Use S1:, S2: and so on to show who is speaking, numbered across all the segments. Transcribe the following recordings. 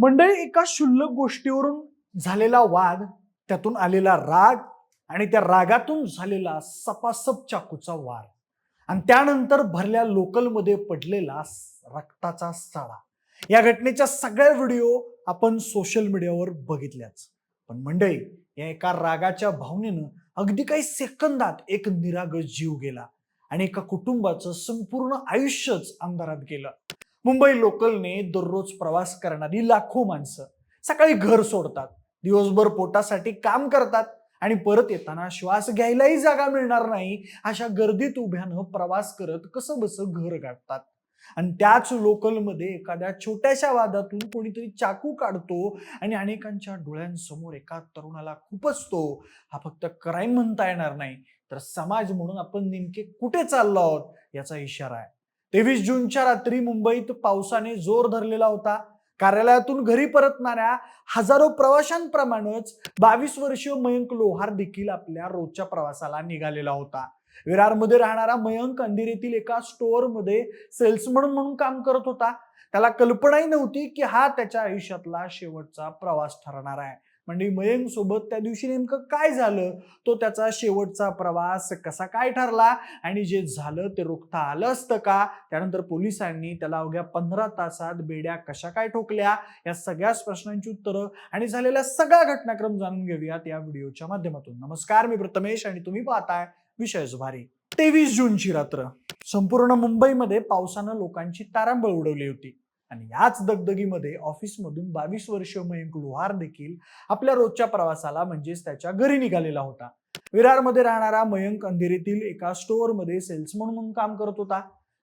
S1: मंडळी, एका क्षुल्लक गोष्टीवरून झालेला वाद, त्यातून आलेला राग आणि त्या रागातून झालेला सपासप चाकूचा वार आणि त्यानंतर भरल्या लोकलमध्ये पडलेला रक्ताचा सडा, या घटनेच्या सगळ्या व्हिडिओ आपण सोशल मीडियावर बघितल्याच. पण मंडळी, या एका रागाच्या भावनेनं अगदी काही सेकंदात एक निरागस जीव गेला आणि एका कुटुंबाचं संपूर्ण आयुष्यच अंधारात गेलं. मुंबई लोकलने दररोज प्रवास करणारी लाखो माणसं सकाळी घर सोडतात, दिवसभर पोटासाठी काम करतात आणि परत येताना श्वास घ्यायलाही जागा मिळणार नाही अशा गर्दीत उभ्यानं प्रवास करत कसं बसं घर गाठतात. आणि त्याच लोकलमध्ये एखाद्या छोट्याशा वादातून कोणीतरी चाकू काढतो आणि अनेकांच्या डोळ्यांसमोर एका तरुणाला खुपसतो. हा फक्त क्राईम म्हणता येणार नाही, तर समाज म्हणून आपण नेमके कुठे चाललो आहोत याचा इशारा आहे. 23 जूनच्या रात्री मुंबईत पावसाने जोर धरलेला होता. कार्यालयातून घरी परतणाऱ्या हजारो प्रवाशांप्रमाणेच 22 वर्षीय मयंक लोहार देखील आपल्या रोजच्या प्रवासाला निघालेला होता. विरारमध्ये राहणारा मयंक अंधेरीतील एका स्टोअरमध्ये सेल्समन म्हणून काम करत होता. त्याला कल्पनाही नव्हती की हा त्याच्या आयुष्यातला शेवटचा प्रवास ठरणार आहे. म्हणजे मयंक सोबत त्या दिवशी नेमकं काय झालं, तो त्याचा शेवटचा प्रवास कसा काय ठरला आणि जे झालं ते रोखता आलं असतं का, त्यानंतर पोलिसांनी त्याला अवघ्या 15 तासात बेड्या कशा काय ठोकल्या, या सगळ्या प्रश्नांची उत्तरं आणि झालेला सगळा घटनाक्रम जाणून घेऊयात या व्हिडिओच्या माध्यमातून. नमस्कार, मी प्रथमेश आणि तुम्ही पाहताय विषयच भारी. 23 जूनची रात्र. संपूर्ण मुंबईमध्ये पावसानं लोकांची तारांबळ उडवली होती आणि याच दगदगीमध्ये ऑफिसमधून 22 वर्षीय मयंक लोहार देखील आपल्या रोजच्या प्रवासाला म्हणजेच त्याच्या घरी निघालेला होता. विरारमध्ये राहणारा मयंक अंधेरीतील एका स्टोअरमध्ये सेल्समन म्हणून काम करत होता.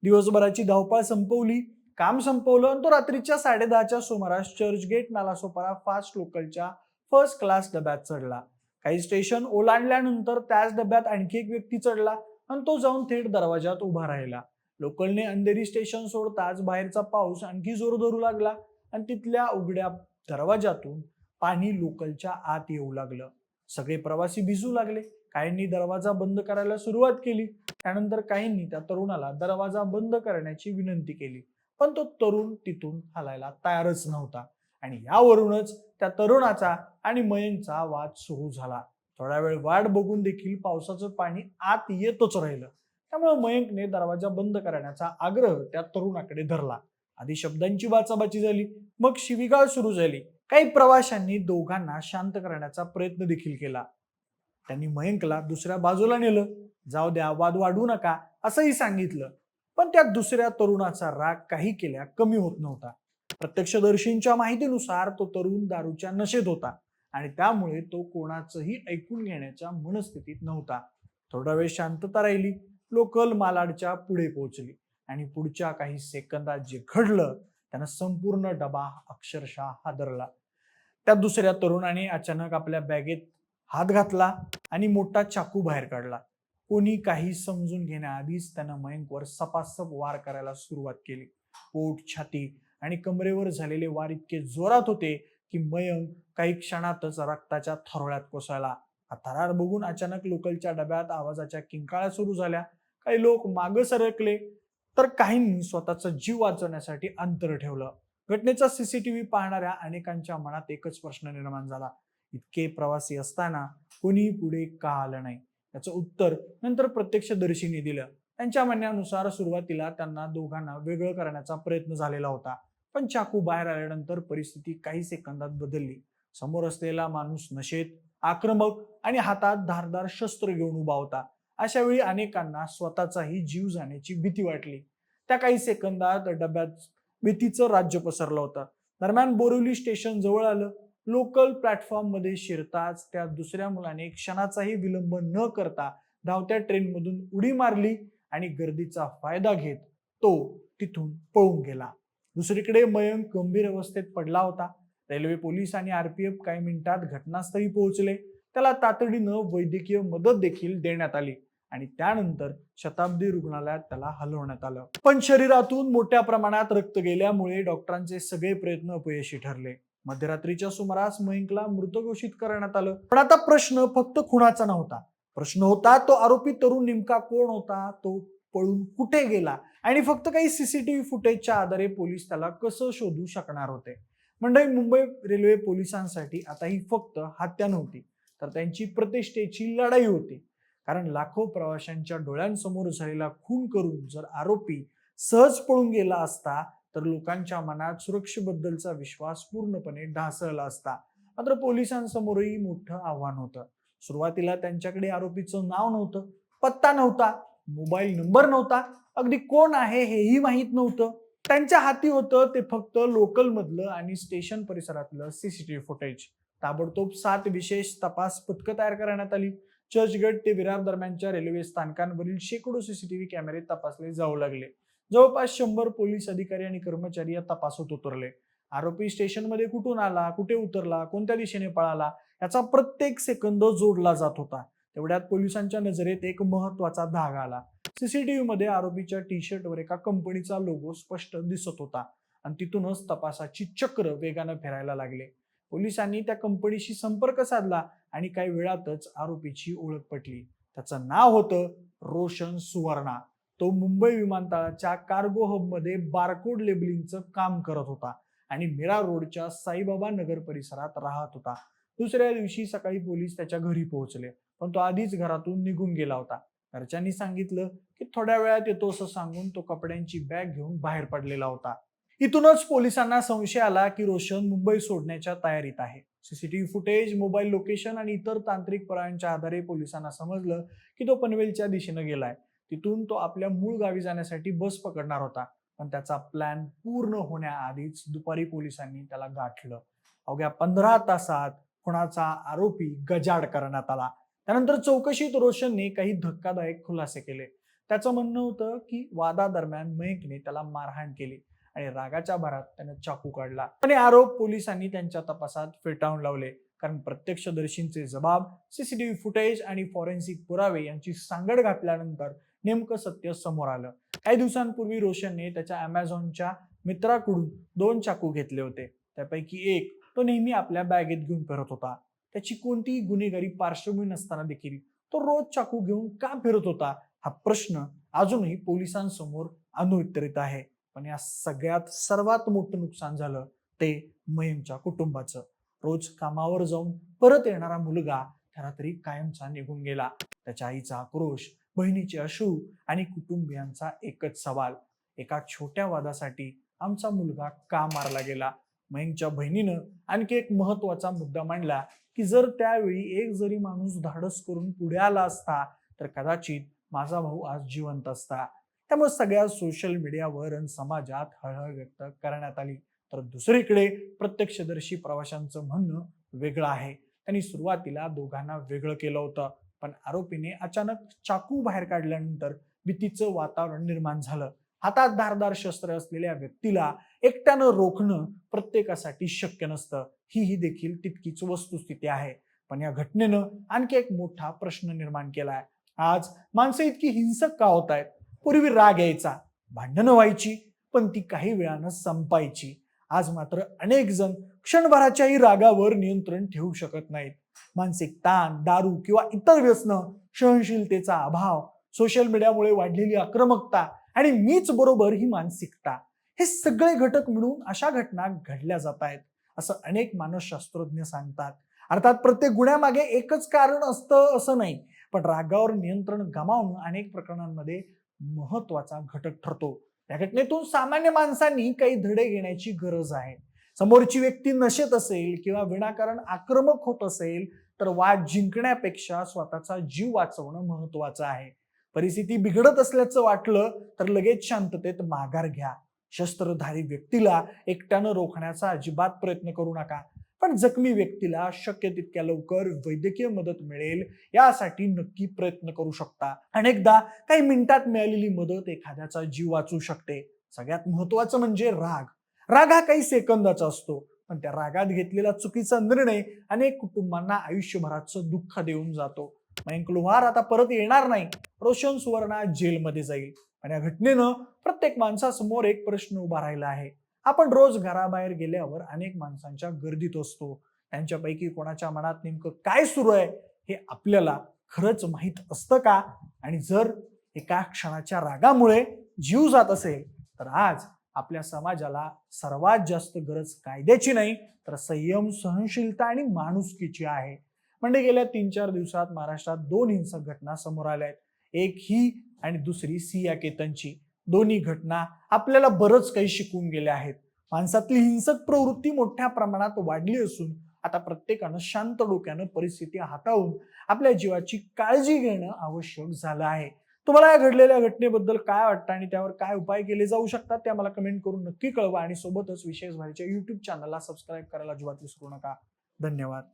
S1: दिवसभराची धावपळ संपवली, काम संपवलं आणि तो रात्रीच्या 10:30च्या सुमारास चर्चगेट नालासोपारा फास्ट लोकलच्या फर्स्ट क्लास डब्यात चढला. काही स्टेशन ओलांडल्यानंतर त्याच डब्यात आणखी एक व्यक्ती चढला आणि तो जाऊन थेट दरवाजात उभा राहिला. लोकलने अंधेरी स्टेशन सोडताच बाहेरचा पाऊस आणखी जोर धरू लागला आणि तिथल्या उघड्या दरवाजातून पाणी लोकलच्या आत येऊ लागलं. सगळे प्रवासी भिजू लागले. काहींनी दरवाजा बंद करायला सुरुवात केली. त्यानंतर काहींनी त्या तरुणाला दरवाजा बंद करण्याची विनंती केली, पण तो तरुण तिथून हलायला तयारच नव्हता आणि यावरूनच त्या तरुणाचा आणि मयंकचा वाद सुरू झाला. थोडा वेळ वाट बघून देखील पावसाचं पाणी आत येतच राहिलं. त्यामुळे मयंकने दरवाजा बंद करण्याचा आग्रह त्या तरुणाकडे धरला. आधी शब्दांची बाचाबाची झाली, मग शिवीगाळ सुरू झाली. काही प्रवाशांनी दोघांना शांत करण्याचा प्रयत्न देखील केला. त्यांनी मयंकला दुसऱ्या बाजूला नेलं. जाऊ द्या, वाद वाढवू नका असंही सांगितलं. पण त्या दुसऱ्या तरुणाचा राग काही केल्या कमी होत नव्हता. प्रत्यक्षदर्शींच्या माहितीनुसार तो तरुण दारूच्या नशेत होता आणि त्यामुळे तो कोणाचंही ऐकून घेण्याच्या मनस्थितीत नव्हता. थोडा वेळ शांतता राहिली. लोकल मालाडच्या पुढे पोहोचली आणि पुढच्या काही सेकंदात जे घडलं त्यानं संपूर्ण डबा अक्षरशः हादरला. त्या दुसऱ्या तरुणाने अचानक आपल्या बॅगेत हात घातला आणि मोठा चाकू बाहेर काढला. कोणी काही समजून घेण्याआधीच त्यानं मयंकवर सपासप वार करायला सुरुवात केली. पोट, छाती आणि कमरेवर झालेले वार इतके जोरात होते की मयंक काही क्षणातच रक्ताच्या थरोळ्यात कोसळला. हा थरार बघून अचानक लोकलच्या डब्यात आवाजाच्या किंकाळ्या सुरू झाल्या. काही लोक मागे सरकले तर काहींनी स्वतःचा जीव वाचवण्यासाठी अंतर ठेवलं. घटनेचा सीसीटीव्ही पाहणाऱ्या अनेकांच्या मनात एकच प्रश्न निर्माण झाला, इतके प्रवासी असताना कोणी पुढे का आलं नाही? याचं उत्तर नंतर प्रत्यक्षदर्शींनी दिलं. त्यांच्या म्हणण्यानुसार सुरुवातीला त्यांना दोघांना वेगळं करण्याचा प्रयत्न झालेला होता, पण चाकू बाहेर आल्यानंतर परिस्थिती काही सेकंदात बदलली. समोर असलेला माणूस नशेत, आक्रमक आणि हातात धारदार शस्त्र घेऊन उभा होता. अशा वेळी अनेकांना स्वतःचाही जीव जाण्याची भीती वाटली. त्या काही सेकंदात डब्यात भीतीचं राज्य पसरलं होतं. दरम्यान बोरिवली स्टेशन जवळ आलं. लोकल प्लॅटफॉर्म मध्ये शिरताच त्या दुसऱ्या मुलाने क्षणाचाही विलंब न करता धावत्या ट्रेनमधून उडी मारली आणि गर्दीचा फायदा घेत तो तिथून पळून गेला. दुसरीकडे मयंक गंभीर अवस्थेत पडला होता. रेल्वे पोलीस आणि आरपीएफ काही मिनिटात घटनास्थळी पोहोचले. त्याला तातडीनं वैद्यकीय मदत देखील देण्यात आली आणि त्यानंतर शताब्दी रुग्णालयात त्याला हलवण्यात आलं. पण शरीरातून मोठ्या प्रमाणात रक्त गेल्यामुळे डॉक्टरांचे सगळे प्रयत्न अपयशी ठरले. मध्यरात्रीच्या सुमारास मयंकला मृत घोषित करण्यात आलं. पण आता प्रश्न फक्त खुनाचा नव्हता. प्रश्न होता, तो आरोपी तरुण नेमका कोण होता, तो पळून कुठे गेला आणि फक्त काही सीसीटीव्ही फुटेजच्या आधारे पोलीस त्याला कसं शोधू शकणार होते. मंडळी, मुंबई रेल्वे पोलिसांसाठी आता ही फक्त हत्या नव्हती, तर त्यांची प्रतिष्ठेची लढाई होती. कारण लाखो प्रवाशांच्या डोळ्यांसमोर झालेला खून करून जर आरोपी सहज पळून गेला असता तर लोकांच्या मनात सुरक्षेबद्दलचा विश्वास पूर्णपणे ढासळला असता. मात्र पोलिसांसमोरही मोठं आव्हान होतं. सुरुवातीला त्यांच्याकडे आरोपीचं नाव नव्हतं, पत्ता नव्हता, मोबाईल नंबर नव्हता, अगदी कोण आहे हेही माहीत नव्हतं. त्यांच्या हाती होतं ते फक्त लोकल मधलं आणि स्टेशन परिसरातलं सीसीटीव्ही फुटेज. ताबडतोब 7 विशेष तपास पथकं तयार करण्यात आली. चर्चगेट ते विरार दरम्यानच्या रेल्वे स्थानकांवरील शेकडो सीसीटीव्ही कॅमेरे तपासले जाऊ लागले. जवळपास 100 पोलीस अधिकारी आणि कर्मचारी या तपासात उतरले. आरोपी स्टेशनमध्ये कुठून आला, कुठे उतरला, कोणत्या दिशेने पळाला याचा प्रत्येक सेकंद जोडला जात होता. तेवढ्यात पोलिसांच्या नजरेत एक महत्वाचा धागा आला. सीसीटीव्ही मध्ये आरोपीच्या टी शर्टवर एका कंपनीचा लोगो स्पष्ट दिसत होता आणि तिथूनच तपासाची चक्र वेगानं फिरायला लागले. पोलिसांनी त्या कंपनीशी संपर्क साधला आणि काही वेळातच आरोपीची ओळख पटली. त्याचं नाव होतं रोशन सुवर्णा. तो मुंबई विमानतळाच्या कार्गो हबमध्ये बारकोड लेबलिंगचं काम करत होता आणि मीरा रोडच्या साईबाबा नगर परिसरात राहत होता. दुसऱ्या दिवशी सकाळी पोलीस त्याच्या घरी पोहोचले, पण तो आधीच घरातून निघून गेला होता. घरच्यांनी सांगितलं की थोड्या वेळात येतो असं सांगून तो कपड्यांची बॅग घेऊन बाहेर पडलेला होता. इथूनच पोलिसांना संशय आला की रोशन मुंबई सोडण्याच्या तयारीत आहे. सीसीटीव्ही फुटेज, मोबाईल लोकेशन आणि इतर तांत्रिक पुराव्यांच्या आधारे पोलिसांना समजलं की तो पनवेलच्या दिशेने गेलाय. तिथून तो आपल्या मूळ गावी जाण्यासाठी बस पकडणार होता, पण त्याचा प्लॅन पूर्ण होण्याआधीच दुपारी पोलिसांनी त्याला गाठलं. अवघ्या 15 तासात खुनाचा आरोपी गजाड करण्यात आला. त्यानंतर चौकशीत रोशनने काही धक्कादायक खुलासे केले. त्याचं म्हणणं होतं की वादादरम्यान मयंकने त्याला मारहाण केली आणि रागाच्या भरात त्याने चाकू काढला. आणि आरोप पोलिसांनी त्यांच्या तपासात फेटाळून लावले, कारण प्रत्यक्षदर्शींचे जबाब, सीसीटीव्ही फुटेज आणि फॉरेन्सिक पुरावे यांची सांगड घातल्यानंतर नेमकं सत्य समोर आलं. काही दिवसांपूर्वी रोशनने त्याच्या अमेझॉनच्या मित्राकडून 2 चाकू घेतले होते. त्यापैकी एक तो नेहमी आपल्या बॅगेत घेऊन फिरत होता. त्याची कोणतीही गुन्हेगारी पार्श्वभूमी नसताना देखील तो रोज चाकू घेऊन का फिरत होता हा प्रश्न अजूनही पोलिसांसमोर अनुत्तरित आहे. पण या सगळ्यात सर्वात मोठं नुकसान झालं ते मयंकच्या कुटुंबाचं. रोज कामावर जाऊन परत येणारा मुलगा त्या रात्री कायमचा निघून गेला. त्याच्या आईचा आक्रोश, बहिणीचे अश्रू आणि कुटुंबियांचा एकच सवाल, एका छोट्या वादासाठी आमचा मुलगा का मारला गेला. मयंकच्या बहिणीनं आणखी एक महत्वाचा मुद्दा मांडला की जर त्यावेळी एक जरी माणूस धाडस करून पुढे आला असता तर कदाचित माझा भाऊ आज जिवंत असता. त्यामुळे सगळ्या सोशल मीडियावर आणि समाजात हळहळ व्यक्त करण्यात आली. तर दुसरीकडे प्रत्यक्षदर्शी प्रवाशांचं म्हणणं वेगळं आहे. त्यांनी सुरुवातीला दोघांना वेगळं केलं होतं, पण आरोपीने अचानक चाकू बाहेर काढल्यानंतर भीतीचं वातावरण निर्माण झालं. हातात धारदार शस्त्र असलेल्या व्यक्तीला एकट्यानं रोखणं प्रत्येकासाठी शक्य नसतं. ही देखील तितकीच वस्तुस्थिती आहे. पण या घटनेनं आणखी एक मोठा प्रश्न निर्माण केलाय. आज माणसं इतकी हिंसक का होत आहेत? पूर्वी राग यायचा, भांडणं व्हायची, पण ती काही वेळानं संपायची. आज मात्र अनेक जण क्षणभराच्याही रागावर नियंत्रण ठेवू शकत नाहीत. मानसिक ताण, दारू किंवा इतर व्यसनं, सहनशीलतेचा अभाव, सोशल मीडियामुळे वाढलेली आक्रमकता आणि मीच बरोबर ही मानसिकता, हे सगळे घटक मिळून अशा घटना घडल्या जात आहेत असं अनेक मानसशास्त्रज्ञ सांगतात. अर्थात प्रत्येक गुन्ह्यामागे एकच कारण असतं असं नाही, पण रागावर नियंत्रण गमावणं अनेक प्रकरणांमध्ये महत्वाचा घटक ठरतो. या घटनेतून सामान्य माणसांनी काही धडे घेण्याची गरज आहे. समोरची व्यक्ती नशेत असेल किंवा विनाकारण आक्रमक होत असेल तर वाद जिंकण्यापेक्षा स्वतःचा जीव वाचवणं महत्वाचं आहे. परिस्थिती बिघडत असल्याचं वाटलं तर लगेच शांततेत माघार घ्या. शस्त्रधारी व्यक्तीला एकट्यानं रोखण्याचा अजिबात प्रयत्न करू नका, पण जखमी व्यक्तीला शक्य तितक्या लवकर वैद्यकीय मदत मिळेल यासाठी नक्की प्रयत्न करू शकता. अनेकदा काही मिनिटात मिळालेली मदत एखाद्याचा जीव वाचू शकते. सगळ्यात महत्वाचं म्हणजे राग. राग हा काही सेकंदाचा असतो, पण त्या रागात घेतलेला चुकीचा निर्णय अनेक कुटुंबांना आयुष्यभराचं दुःख देऊन जातो. मयंक लोहार आता परत येणार नाही. रोशन सुवर्णा जेलमध्ये जाईल. आणि या घटनेनं प्रत्येक माणसासमोर एक प्रश्न उभा राहिला आहे. आपण रोज घराबाहेर गेल्यावर अनेक माणसांच्या गर्दीत असतो. त्यांच्यापैकी कोणाच्या मनात नेमकं काय सुरू आहे हे आपल्याला खरंच माहीत असतं का? आणि जर एका क्षणाच्या रागामुळे जीव जात असेल तर आज आपल्या समाजाला सर्वात जास्त गरज कायद्याची नाही तर संयम, सहनशीलता आणि माणुसकीची आहे. म्हणजे गेल्या 3-4 दिवसात महाराष्ट्रात 2 हिंसक घटना समोर आल्या आहेत. एक ही आणि दुसरी सिया केतनची. दोन्ही घटना आपल्याला बरंच काही शिकवून गेल्या आहेत. माणसातली हिंसक प्रवृत्ती मोठ्या प्रमाणात वाढली असून आता प्रत्येकानं शांत डोक्यानं परिस्थिती हाताळून आपल्या जीवाची काळजी घेणं आवश्यक झालं आहे. तुम्हाला या घडलेल्या घटनेबद्दल काय वाटतं आणि त्यावर काय उपाय केले जाऊ शकतात ते आम्हाला कमेंट करून नक्की कळवा आणि सोबतच विशेष भारीच्या YouTube चॅनलला सबस्क्राईब करायला अजिबात विसरू नका. धन्यवाद.